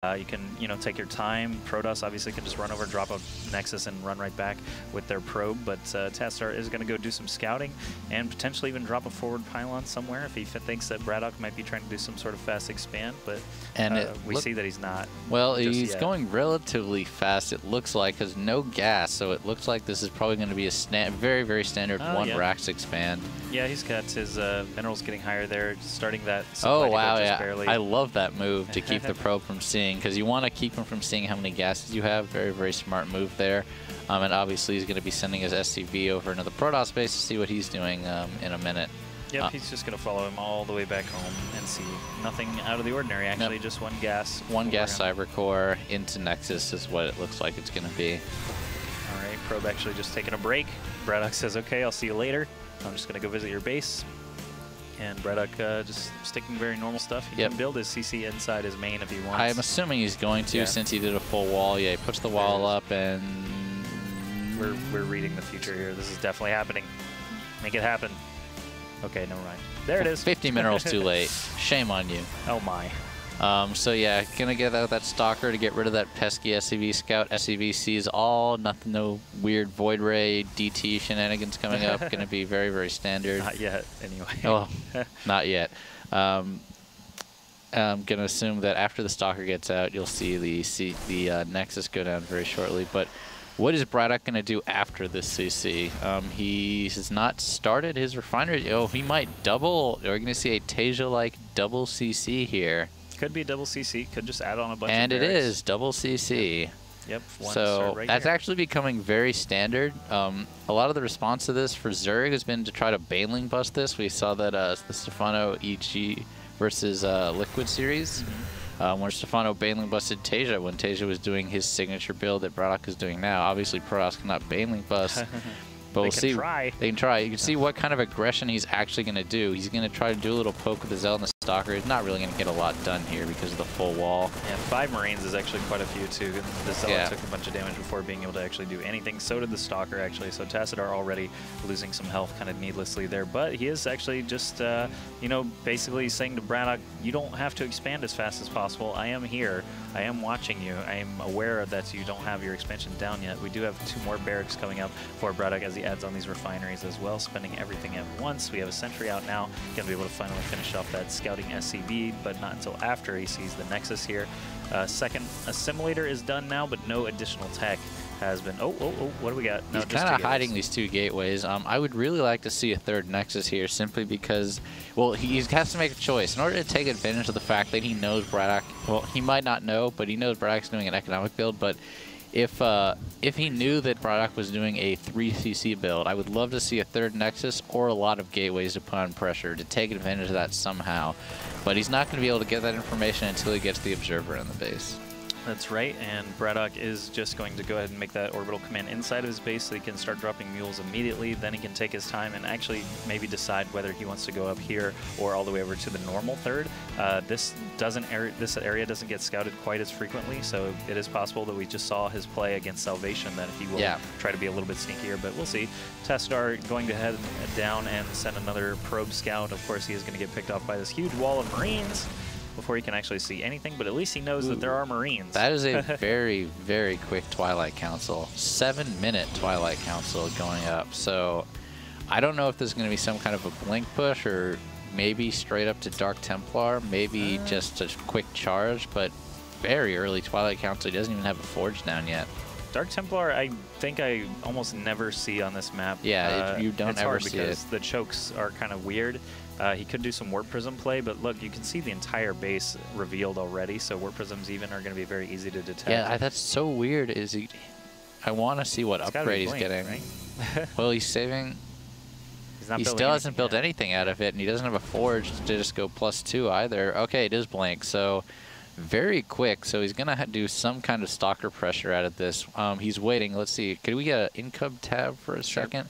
You can, you know, take your time. Protoss obviously can just run over, drop a Nexus, and run right back with their probe. But Tassadar is going to go do some scouting and potentially even drop a forward pylon somewhere if he thinks that Braddock might be trying to do some sort of fast expand. But we see that he's not. Well, he's going relatively fast, it looks like, because no gas. So it looks like this is probably going to be a very, very standard one Rax expand. Yeah, he's got his minerals getting higher there, starting that. Oh, wow, yeah. Barely. I love that move to keep the probe from seeing, because you want to keep him from seeing how many gases you have. Very, very smart move there. And obviously he's going to be sending his SCV over into the Protoss base to see what he's doing in a minute. Yep, he's just going to follow him all the way back home and see nothing out of the ordinary, actually. Nope. Just one gas. One gas cyber core into Nexus is what it looks like it's going to be. All right, probe actually just taking a break. Braddock says, okay, I'll see you later. I'm just going to go visit your base. And Braddock just sticking very normal stuff. He can build his CC inside his main if he wants. I'm assuming he's going to, since he did a full wall. Yeah, he puts the wall up, and we're reading the future here. This is definitely happening. Make it happen. Okay, never mind. There it is. 50 minerals too late. Shame on you. Oh my. So yeah, gonna get out that Stalker to get rid of that pesky SCV Scout. SCV sees all, nothing, no weird Void Ray DT shenanigans coming up. Gonna be very, very standard. Not yet, anyway. Oh, not yet. I'm gonna assume that after the Stalker gets out, you'll see the Nexus go down very shortly. But what is Braddock gonna do after this CC? He has not started his refinery. Oh, he might double. We're gonna see a Tasia-like double CC here. Could be double CC, could just add on a bunch and of it is double CC. Yep. So right that's here. actually becoming very standard. A lot of the response to this for Zerg has been to try to Baneling bust this. We saw that the Stefano EG versus Liquid series, where Stefano Baneling busted Tasia when Tasia was doing his signature build that Braddock is doing now. Obviously, Protoss cannot Baneling bust. But we'll see. Try. They can try. You can see what kind of aggression he's actually going to do. He's going to try to do a little poke with the Zealot and the Stalker. He's not really going to get a lot done here because of the full wall. Yeah, 5 Marines is actually quite a few, too. The Zealot took a bunch of damage before being able to actually do anything. So did the Stalker, actually. So Tassadar already losing some health kind of needlessly there. But he is actually just, you know, basically saying to Braddock, you don't have to expand as fast as possible. I am here. I am watching you. I am aware that you don't have your expansion down yet. We do have 2 more barracks coming up for Braddock as he adds on these refineries as well, spending everything at once. We have a sentry out now. Going to be able to finally finish off that scouting SCV, but not until after he sees the Nexus here. Second assimilator is done now, but no additional tech has been. Oh, what do we got? He's kind of hiding these 2 gateways. I would really like to see a 3rd Nexus here, simply because, well, he has to make a choice. In order to take advantage of the fact that he knows Braddock, well, he might not know, but he knows Braddock's doing an economic build. But if he knew that Braddock was doing a 3CC build, I would love to see a 3rd Nexus or a lot of gateways to put on pressure to take advantage of that somehow. But he's not going to be able to get that information until he gets the Observer in the base. That's right, and Braddock is just going to go ahead and make that orbital command inside of his base so he can start dropping mules immediately. Then he can take his time and actually maybe decide whether he wants to go up here or all the way over to the normal 3rd. This area doesn't get scouted quite as frequently, so it is possible that we just saw his play against Salvation that he will try to be a little bit sneakier, but we'll see. Tassadar going to head down and send another probe scout. Of course, he is going to get picked off by this huge wall of Marines before he can actually see anything, but at least he knows that there are Marines. That is a very, very quick Twilight Council. 7-minute Twilight Council going up. So I don't know if there's going to be some kind of a blink push or maybe straight up to Dark Templar, maybe just a quick charge, but very early Twilight Council. He doesn't even have a forge down yet. Dark Templar, I think I almost never see on this map. Yeah, you don't ever see it. It's hard because the chokes are kind of weird. He could do some Warp Prism play, but look, you can see the entire base revealed already, so Warp Prisms even are going to be very easy to detect. Yeah, that's so weird. I want to see what upgrade he's getting. Right? Well, he's saving. He still hasn't built anything out of it, and he doesn't have a forge to just go +2 either. Okay, it is blank, so very quick. So he's going to do some kind of Stalker pressure out of this. He's waiting. Let's see. Could we get an incub tab for a second?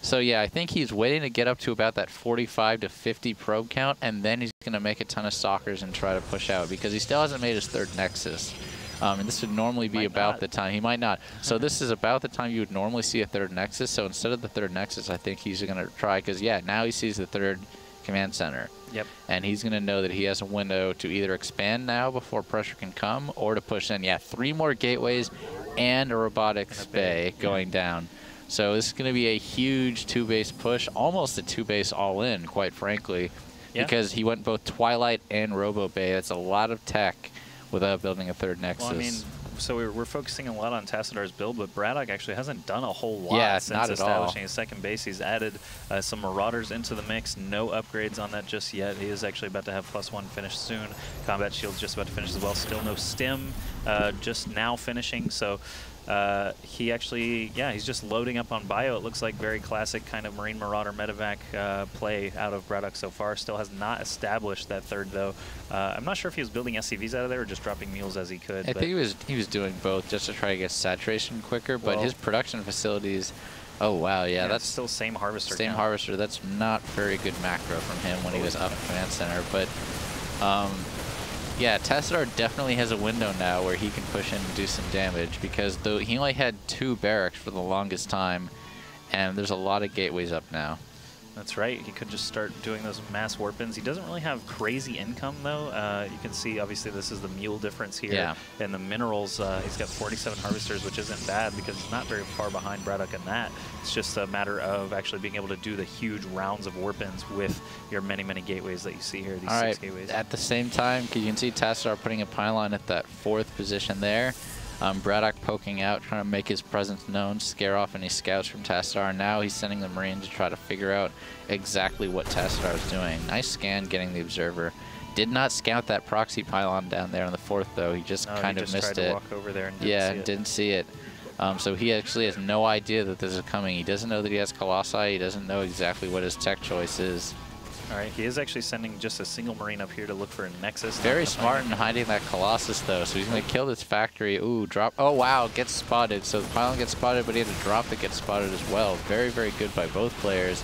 So yeah, I think he's waiting to get up to about that 45 to 50 probe count, and then he's going to make a ton of Stalkers and try to push out, because he still hasn't made his 3rd Nexus. And this would normally be about the time. He might not. So this is about the time you would normally see a 3rd Nexus. So instead of the 3rd Nexus, I think he's going to try, because yeah, now he sees the 3rd command center. Yep. And he's going to know that he has a window to either expand now before pressure can come, or to push in. Yeah, 3 more gateways and a robotics bay going down. So this is going to be a huge 2-base push, almost a 2-base all-in, quite frankly, because he went both Twilight and Robo Bay. That's a lot of tech without building a 3rd Nexus. Well, I mean, so we're focusing a lot on Tassadar's build, but Braddock actually hasn't done a whole lot since establishing his 2nd base. He's added some Marauders into the mix. No upgrades on that just yet. He is actually about to have +1 finish soon. Combat Shield's just about to finish as well. Still no Stim, just now finishing. So he actually, he's just loading up on bio. It looks like very classic kind of Marine Marauder medevac play out of Braddock so far. Still has not established that 3rd though. I'm not sure if he was building SCVs out of there or just dropping mules as he could. I think he was doing both just to try to get saturation quicker. But his production facilities, oh wow, that's still same harvester. Same harvester. That's not very good macro from him when he was up command center. But yeah, Tassadar definitely has a window now where he can push in and do some damage, because though he only had 2 barracks for the longest time, and there's a lot of gateways up now. That's right. He could just start doing those mass warp-ins. He doesn't really have crazy income, though. You can see, obviously, this is the mule difference here. Yeah. And the minerals, he's got 47 harvesters, which isn't bad because he's not very far behind Braddock in that. It's just a matter of actually being able to do the huge rounds of warp-ins with your many, many gateways that you see here, these 6 gateways. At the same time, you can see Tassadar putting a pylon at that 4th position there. Braddock poking out, trying to make his presence known, scare off any scouts from Tassadar. Now he's sending the Marines to try to figure out exactly what Tassadar is doing. Nice scan getting the observer. Did not scout that proxy pylon down there on the 4th, though. He just kind of missed it. Tried to walk over there and didn't see it. So he actually has no idea that this is coming. He doesn't know that he has Colossi. He doesn't know exactly what his tech choice is. All right, he is actually sending just a single Marine up here to look for a Nexus. Very smart in hiding that Colossus, though. So he's going to kill this factory. Ooh, drop. Oh, wow, gets spotted. So the pylon gets spotted, but he had a drop that gets spotted as well. Very, very good by both players.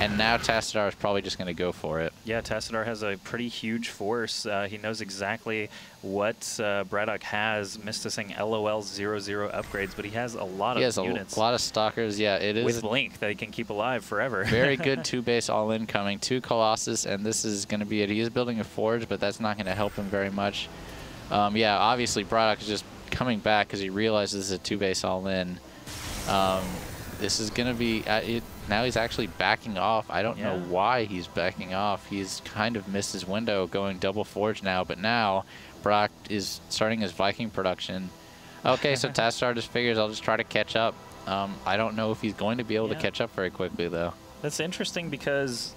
And now Tassadar is probably just going to go for it. Yeah, Tassadar has a pretty huge force. He knows exactly what Braddock has. Mysticing LOL 0-0 upgrades, but he has a lot of units. He has a lot of stalkers. Yeah, it is. With Blink that he can keep alive forever. Very good 2-base all-in coming. 2 Colossus, and this is going to be it. He is building a forge, but that's not going to help him very much. Yeah, obviously Braddock is just coming back because he realizes this is a 2-base all-in. This is going to be... now he's actually backing off. I don't know why he's backing off. He's kind of missed his window going double forge now, but now Brock is starting his Viking production. Okay, so Tassadar just figures I'll just try to catch up. I don't know if he's going to be able to catch up very quickly, though. That's interesting because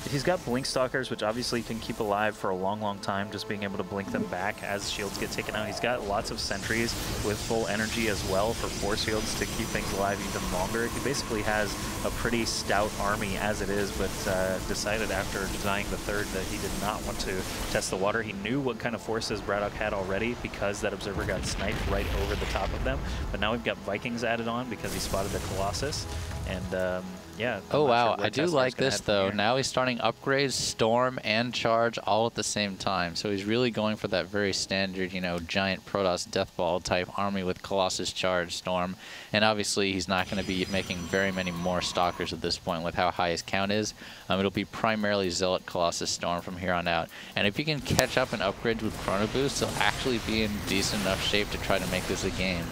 he's got Blink Stalkers, which obviously can keep alive for a long, long time, just being able to blink them back as shields get taken out. He's got lots of sentries with full energy as well for force shields to keep things alive even longer. He basically has a pretty stout army as it is, but decided after designing the 3rd that he did not want to test the water. He knew what kind of forces Braddock had already because that observer got sniped right over the top of them. But now we've got Vikings added on because he spotted the Colossus. And yeah. Oh wow, I do like this though. Now he's starting upgrades, Storm and Charge all at the same time. So he's really going for that very standard, you know, giant Protoss Deathball type army with Colossus, Charge, Storm. And obviously he's not going to be making very many more Stalkers at this point with how high his count is. It'll be primarily Zealot, Colossus, Storm from here on out. And if he can catch up and upgrade with Chrono Boost, he'll actually be in decent enough shape to try to make this a game.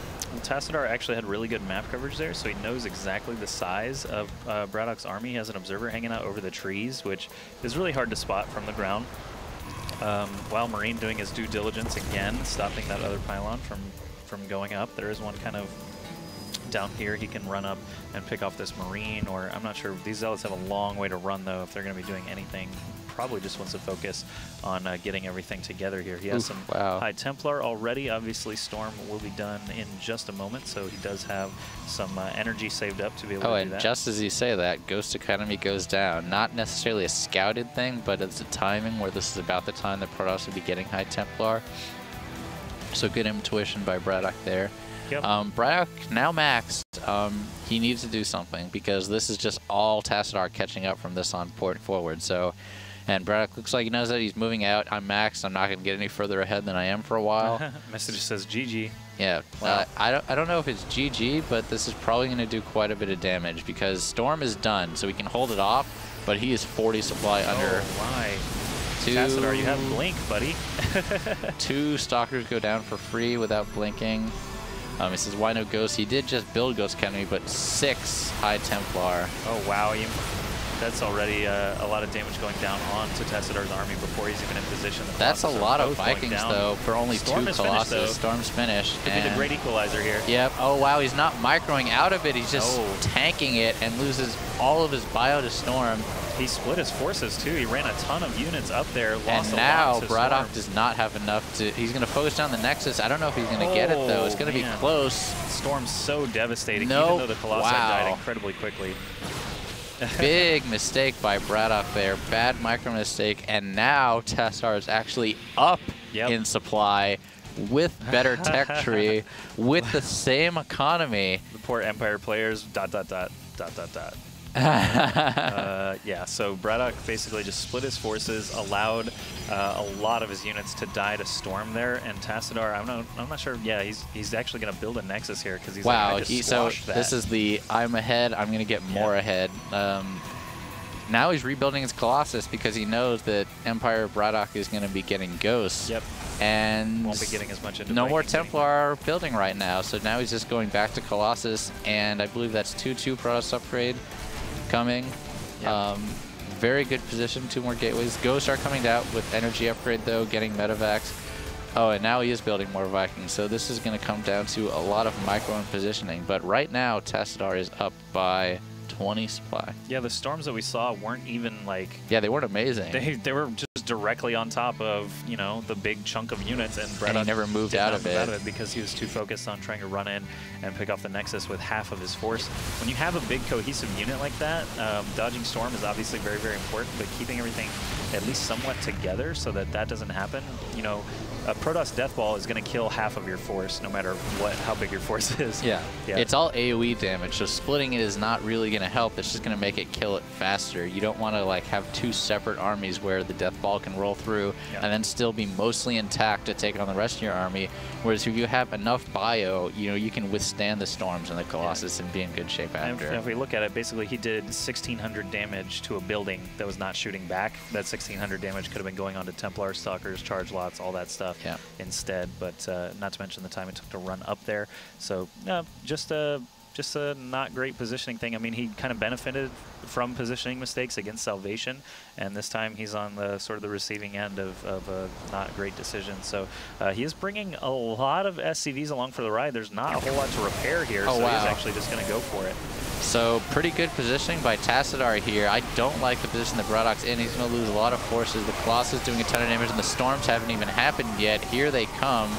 Tassadar actually had really good map coverage there, so he knows exactly the size of Braddock's army. He has an observer hanging out over the trees, which is really hard to spot from the ground. While Marine doing his due diligence again, stopping that other pylon from going up. There is one kind of down here he can run up and pick off this Marine, or I'm not sure. These Zealots have a long way to run, though, if they're going to be doing anything. Probably just wants to focus on getting everything together here. He has some High Templar already. Obviously, Storm will be done in just a moment, so he does have some energy saved up to be able to do that. And just as you say that, Ghost Academy goes down. Not necessarily a scouted thing, but it's a timing where this is about the time that Protoss would be getting High Templar. So good intuition by Braddock there. Yep. Braddock now maxed. He needs to do something because this is just all Tassadar catching up from this on port forward. So And Braddock looks like he knows that he's moving out. I'm maxed. I'm not going to get any further ahead than I am for a while. Message says GG. Yeah. Wow. I don't know if it's GG, but this is probably going to do quite a bit of damage because Storm is done, so we can hold it off, but he is 40 supply under. Oh, my. Tassadar, you have blink, buddy. 2 Stalkers go down for free without blinking. He says, why no Ghost? He did just build Ghost Academy, but 6 High Templar. Oh, wow. That's already a lot of damage going down onto Tassadar's army before he's even in position. That's a lot of Vikings, though, for only 2 Colossus. Storm's finished. Could be the great equalizer here. Yep. Oh, wow. He's not microing out of it. He's just tanking it and loses all of his bio to Storm. He split his forces, too. He ran a ton of units up there. And now Braddock does not have enough to... He's going to focus down the Nexus. I don't know if he's going to get it, though. It's going to be close. Storm's so devastating, even though the Colossi died incredibly quickly. Big mistake by Braddock there. Bad micro mistake. And now Tassadar is actually up in supply with better tech tree, with the same economy. The poor Empire players, ... Yeah, so Braddock basically just split his forces, allowed a lot of his units to die to Storm there, and Tassadar, I'm not sure. Yeah, he's actually going to build a Nexus here because he's like, so this is the I'm ahead. I'm going to get more ahead. Now he's rebuilding his Colossus because he knows that Empire Braddock is going to be getting Ghosts. Yep. And won't be getting as much into no more Templar building right now, so now he's just going back to Colossus, and I believe that's 2/2 Protoss upgrade coming. Yep. Very good position, 2 more gateways. Ghosts are coming out with energy upgrade though, getting Medivacs. Oh, and now he is building more Vikings, so this is going to come down to a lot of micro and positioning. But right now, Tassadar is up by 20 supply. Yeah, the Storms that we saw weren't even like... Yeah, they weren't amazing. They were just directly on top of, you know, the big chunk of units, and Braddock never moved out of it because he was too focused on trying to run in and pick off the Nexus with half of his force. When you have a big cohesive unit like that, dodging Storm is obviously very, very important, but keeping everything at least somewhat together so that that doesn't happen. You know, a Protoss Death Ball is going to kill half of your force no matter how big your force is. Yeah. It's all AoE damage, so splitting it is not really going to help. It's just going to make it kill it faster. You don't want to like have 2 separate armies where the Death Ball can roll through and then still be mostly intact to take on the rest of your army. Whereas if you have enough bio, you know, you can withstand the Storms and the Colossus and be in good shape after. And if we look at it, basically he did 1,600 damage to a building that was not shooting back. That 1,600 damage could have been going on to Templar, Stalkers, Charge Lots, all that stuff instead. But not to mention the time it took to run up there. So just a not great positioning thing. I mean, he kind of benefited from positioning mistakes against Salvation, and this time he's on the sort of the receiving end of a not great decision. So he is bringing a lot of SCVs along for the ride. There's not a whole lot to repair here, so he's actually just going to go for it. So pretty good positioning by Tassadar here. I don't like the position that Braddock's in. He's going to lose a lot of forces. The Colossus doing a ton of damage, and the Storms haven't even happened yet. Here they come.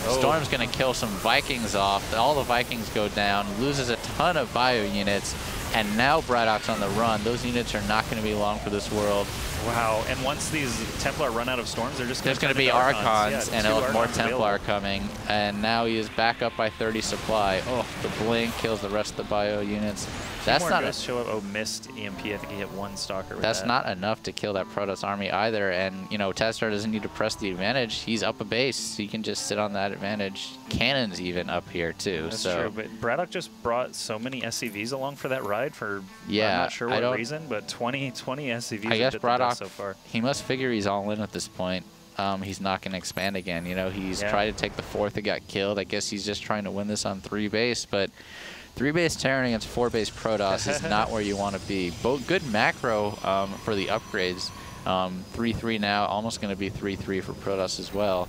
Storm's going to kill some Vikings off. All the Vikings go down, loses a ton of bio units, and now Braddock's on the run. Those units are not going to be long for this world. Wow, and once these Templar run out of Storms, they're just going to... There's going to be Archons, and more Templar coming. And now he is back up by 30 supply. Oh, the blink kills the rest of the bio units. That's not show up. Oh, missed EMP. I think he hit 1 Stalker with That's not enough to kill that Protoss army either. And, you know, Tassadar doesn't need to press the advantage. He's up a base. He can just sit on that advantage. Cannon's even up here, too. That's true, but Braddock just brought so many SCVs along for that ride for I'm not sure what reason, but 20 SCVs. I guess Braddock, so far. He must figure he's all in at this point. He's not going to expand again. You know, he's tried to take the 4th that got killed. I guess he's just trying to win this on 3 base, but 3 base Terran against 4 base Protoss is not where you want to be. Both good macro for the upgrades. 3-3 now, almost going to be 3-3 for Protoss as well.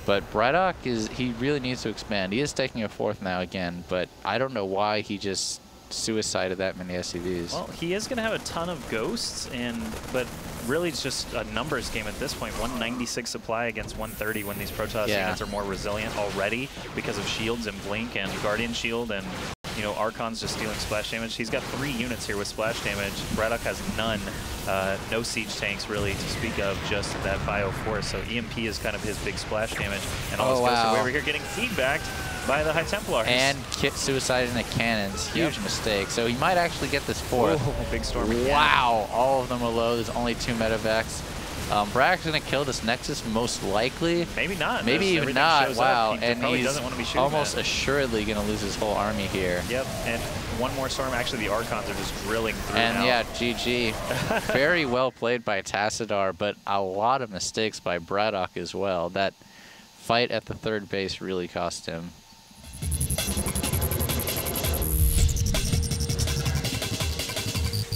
But Braddock he really needs to expand. He is taking a 4th now again, but I don't know why he just suicided that many SCVs. Well, he is going to have a ton of Ghosts, but really it's just a numbers game at this point. 196 supply against 130 when these Protoss units are more resilient already because of shields and blink and Guardian Shield and, you know, Archon's just dealing splash damage. He's got 3 units here with splash damage. Braddock has none. No siege tanks really to speak of, just that bio force. So EMP is kind of his big splash damage. And all his Ghosts are over here getting feedbacked. by the High Templars. And suicide in the cannons. Huge mistake. So he might actually get this 4th. Oh, big storm again. Wow. All of them are low. There's only 2 medevacs. Brack's going to kill this Nexus most likely. Maybe not. Maybe even not. Wow. And he's almost assuredly going to lose his whole army here. Yep. And one more storm. Actually, the Archons are just drilling through And now. yeah, GG. Very well played by Tassadar, but a lot of mistakes by Braddock as well. That fight at the 3rd base really cost him.